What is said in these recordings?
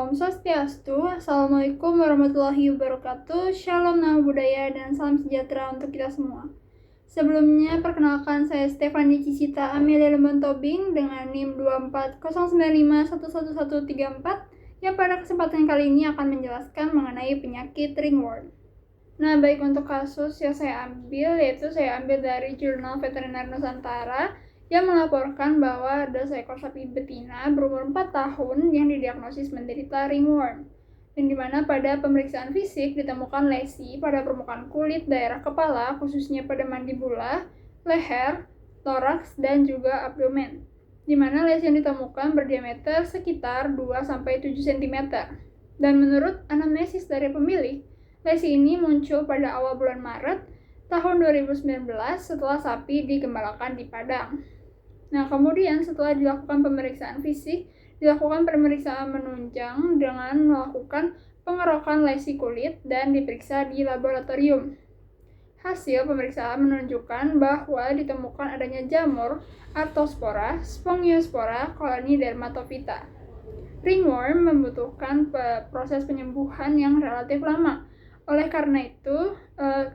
Om Swastiastu, Assalamualaikum warahmatullahi wabarakatuh, Shalom nama budaya dan salam sejahtera untuk kita semua. Sebelumnya, perkenalkan saya Stefani Cisita Amelia Lemon Tobing dengan NIM 24095111134 yang pada kesempatan kali ini akan menjelaskan mengenai penyakit ringworm. Nah, baik untuk kasus yang saya ambil, yaitu saya ambil dari Jurnal Veteriner Nusantara yang melaporkan bahwa ada seekor sapi betina berumur 4 tahun yang didiagnosis menderita ringworm, dan di mana pada pemeriksaan fisik ditemukan lesi pada permukaan kulit daerah kepala, khususnya pada mandibula, leher, toraks, dan juga abdomen, di mana lesi yang ditemukan berdiameter sekitar 2-7 cm. Dan menurut anamnesis dari pemilik, lesi ini muncul pada awal bulan Maret tahun 2019 setelah sapi digembalakan di Padang. Nah, kemudian setelah dilakukan pemeriksaan fisik, dilakukan pemeriksaan menunjang dengan melakukan pengerokan lesi kulit dan diperiksa di laboratorium. Hasil pemeriksaan menunjukkan bahwa ditemukan adanya jamur Arthrospora Spongiosphora koloni Dermatophyta. Ringworm membutuhkan proses penyembuhan yang relatif lama. Oleh karena itu,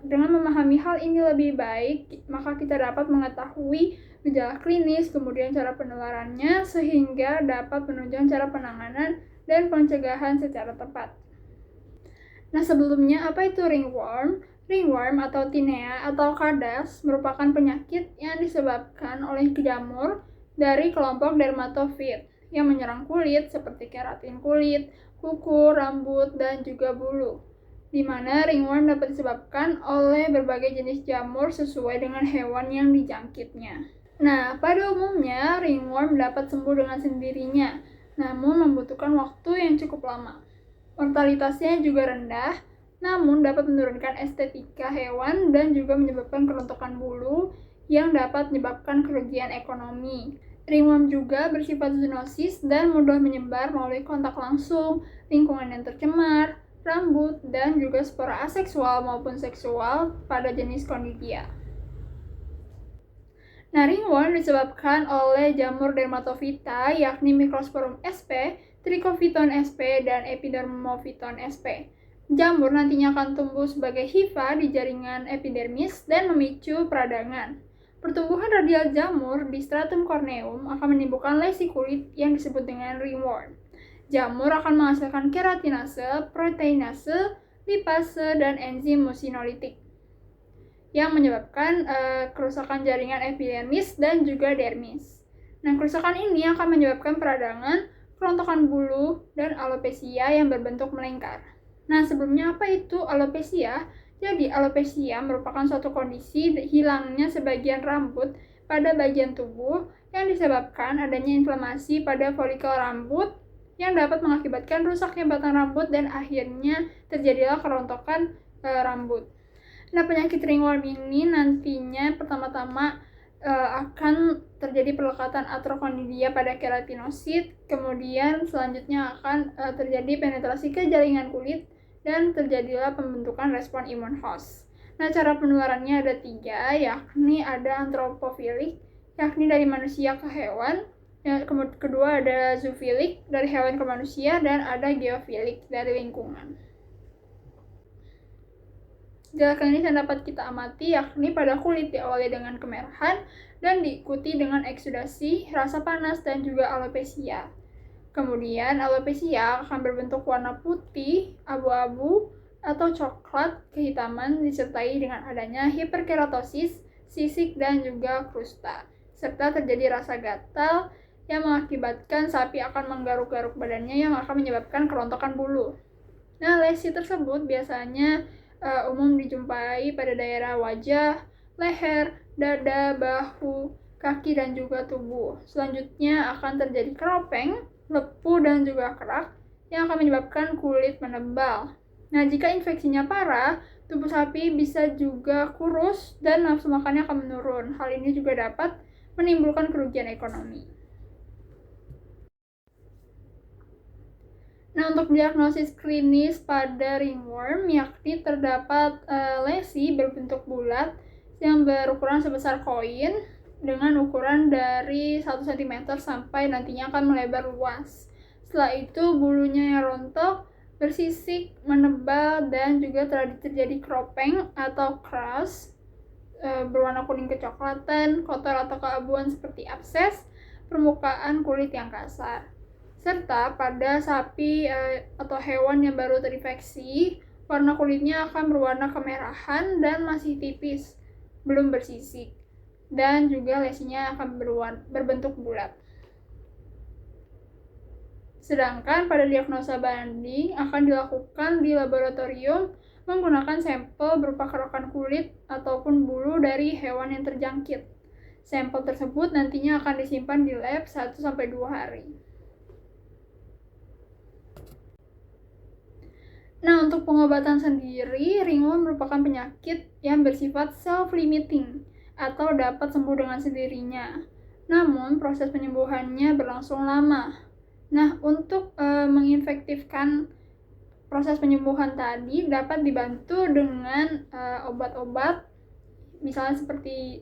dengan memahami hal ini lebih baik, maka kita dapat mengetahui gejala klinis, kemudian cara penularannya, sehingga dapat menunjang cara penanganan dan pencegahan secara tepat. Nah, sebelumnya, apa itu ringworm? Ringworm atau tinea atau kadas merupakan penyakit yang disebabkan oleh jamur dari kelompok dermatofit yang menyerang kulit seperti keratin kulit, kuku, rambut, dan juga bulu, di mana ringworm dapat disebabkan oleh berbagai jenis jamur sesuai dengan hewan yang dijangkitnya. Nah, pada umumnya ringworm dapat sembuh dengan sendirinya, namun membutuhkan waktu yang cukup lama. Mortalitasnya juga rendah, namun dapat menurunkan estetika hewan dan juga menyebabkan kerontokan bulu yang dapat menyebabkan kerugian ekonomi. Ringworm juga bersifat zoonosis dan mudah menyebar melalui kontak langsung, lingkungan yang tercemar, rambut, dan juga spora aseksual maupun seksual pada jenis Conidia. Nah, ringworm disebabkan oleh jamur dermatofita, yakni Microsporum sp, Trichophyton sp, dan Epidermophyton sp. Jamur nantinya akan tumbuh sebagai hifa di jaringan epidermis dan memicu peradangan. Pertumbuhan radial jamur di stratum corneum akan menimbulkan lesi kulit yang disebut dengan ringworm. Jamur akan menghasilkan keratinase, proteinase, lipase, dan enzim mucinolitik yang menyebabkan kerusakan jaringan epidermis dan juga dermis. Nah, kerusakan ini akan menyebabkan peradangan, kerontokan bulu, dan alopecia yang berbentuk melingkar. Nah, sebelumnya apa itu alopecia? Jadi, alopecia merupakan suatu kondisi hilangnya sebagian rambut pada bagian tubuh yang disebabkan adanya inflamasi pada folikel rambut yang dapat mengakibatkan rusaknya batang rambut dan akhirnya terjadilah kerontokan rambut. Nah, penyakit ringworm ini nantinya pertama-tama akan terjadi pelekatan Arthrochonidia pada keratinosit, kemudian selanjutnya akan terjadi penetrasi ke jaringan kulit dan terjadilah pembentukan respon imun host. Nah, cara penularannya ada 3, yakni ada antropofilik, yakni dari manusia ke hewan, yang kedua ada zoofilik, dari hewan ke manusia, dan ada geofilik, dari lingkungan. Gejala klinis yang dapat kita amati yakni pada kulit diawali dengan kemerahan dan diikuti dengan eksudasi, rasa panas, dan juga alopecia. Kemudian alopecia akan berbentuk warna putih, abu-abu, atau coklat kehitaman disertai dengan adanya hiperkeratosis, sisik, dan juga krusta, serta terjadi rasa gatal yang mengakibatkan sapi akan menggaruk-garuk badannya yang akan menyebabkan kerontokan bulu. Nah, lesi tersebut biasanya umum dijumpai pada daerah wajah, leher, dada, bahu, kaki, dan juga tubuh. Selanjutnya akan terjadi keropeng, lepuh, dan juga kerak yang akan menyebabkan kulit menebal. Nah, jika infeksinya parah, tubuh sapi bisa juga kurus dan nafsu makannya akan menurun. Hal ini juga dapat menimbulkan kerugian ekonomi. Nah, untuk diagnosis klinis pada ringworm, yakni terdapat lesi berbentuk bulat yang berukuran sebesar koin dengan ukuran dari 1 cm sampai nantinya akan melebar luas. Setelah itu bulunya yang rontok, bersisik, menebal, dan juga telah terjadi kropeng atau crush berwarna kuning kecoklatan, kotor atau keabuan seperti abses, permukaan kulit yang kasar. Serta pada sapi atau hewan yang baru terinfeksi, warna kulitnya akan berwarna kemerahan dan masih tipis, belum bersisik, dan juga lesinya akan berbentuk bulat. Sedangkan pada diagnosa banding akan dilakukan di laboratorium menggunakan sampel berupa kerokan kulit ataupun bulu dari hewan yang terjangkit. Sampel tersebut nantinya akan disimpan di lab 1-2 hari. Nah, untuk pengobatan sendiri, ringworm merupakan penyakit yang bersifat self-limiting atau dapat sembuh dengan sendirinya. Namun, proses penyembuhannya berlangsung lama. Nah, untuk menginfektifkan proses penyembuhan tadi dapat dibantu dengan obat-obat misalnya seperti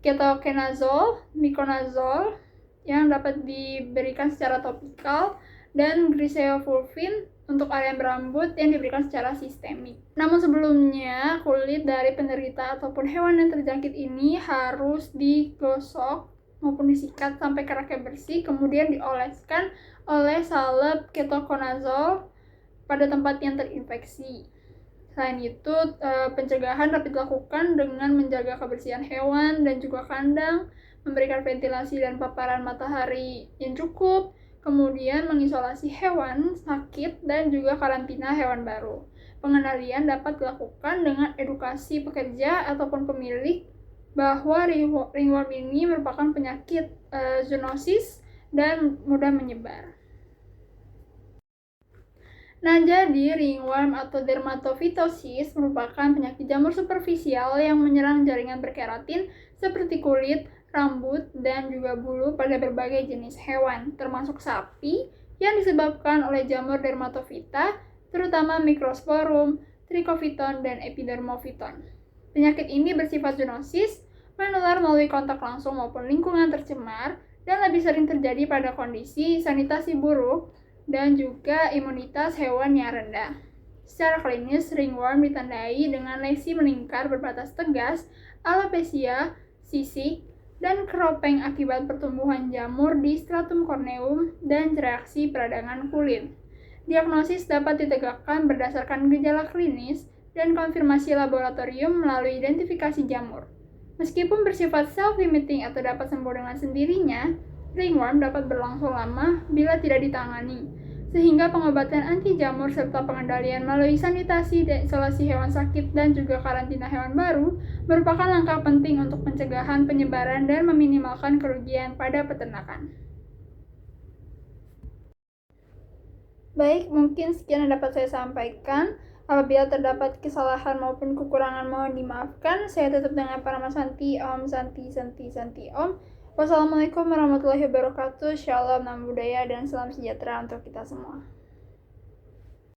ketoconazole, miconazole yang dapat diberikan secara topikal dan griseofulvin untuk area berambut yang diberikan secara sistemik. Namun sebelumnya kulit dari penderita ataupun hewan yang terjangkit ini harus digosok maupun disikat sampai keraknya bersih, kemudian dioleskan oleh salep ketoconazole pada tempat yang terinfeksi. Selain itu, pencegahan dapat dilakukan dengan menjaga kebersihan hewan dan juga kandang, memberikan ventilasi dan paparan matahari yang cukup, kemudian mengisolasi hewan sakit dan juga karantina hewan baru. Pengendalian dapat dilakukan dengan edukasi pekerja ataupun pemilik bahwa ringworm ini merupakan penyakit zoonosis dan mudah menyebar. Nah, jadi ringworm atau dermatofitosis merupakan penyakit jamur superficial yang menyerang jaringan berkeratin seperti kulit, rambut, dan juga bulu pada berbagai jenis hewan, termasuk sapi, yang disebabkan oleh jamur dermatofita, terutama Microsporum, Trichophyton, dan Epidermophyton. Penyakit ini bersifat zoonosis, menular melalui kontak langsung maupun lingkungan tercemar, dan lebih sering terjadi pada kondisi sanitasi buruk dan juga imunitas hewan yang rendah. Secara klinis, ringworm ditandai dengan lesi melingkar berbatas tegas, alopecia, sisik, dan kropeng akibat pertumbuhan jamur di stratum corneum dan reaksi peradangan kulit. Diagnosis dapat ditegakkan berdasarkan gejala klinis dan konfirmasi laboratorium melalui identifikasi jamur. Meskipun bersifat self-limiting atau dapat sembuh dengan sendirinya, ringworm dapat berlangsung lama bila tidak ditangani, sehingga pengobatan anti jamur serta pengendalian melalui sanitasi dan isolasi hewan sakit dan juga karantina hewan baru merupakan langkah penting untuk pencegahan penyebaran dan meminimalkan kerugian pada peternakan. Baik, mungkin sekian yang dapat saya sampaikan. Apabila terdapat kesalahan maupun kekurangan mohon dimaafkan. Saya tutup dengan Parama Santi Om. Wassalamualaikum warahmatullahi wabarakatuh. Shalom, nama budaya, dan salam sejahtera untuk kita semua.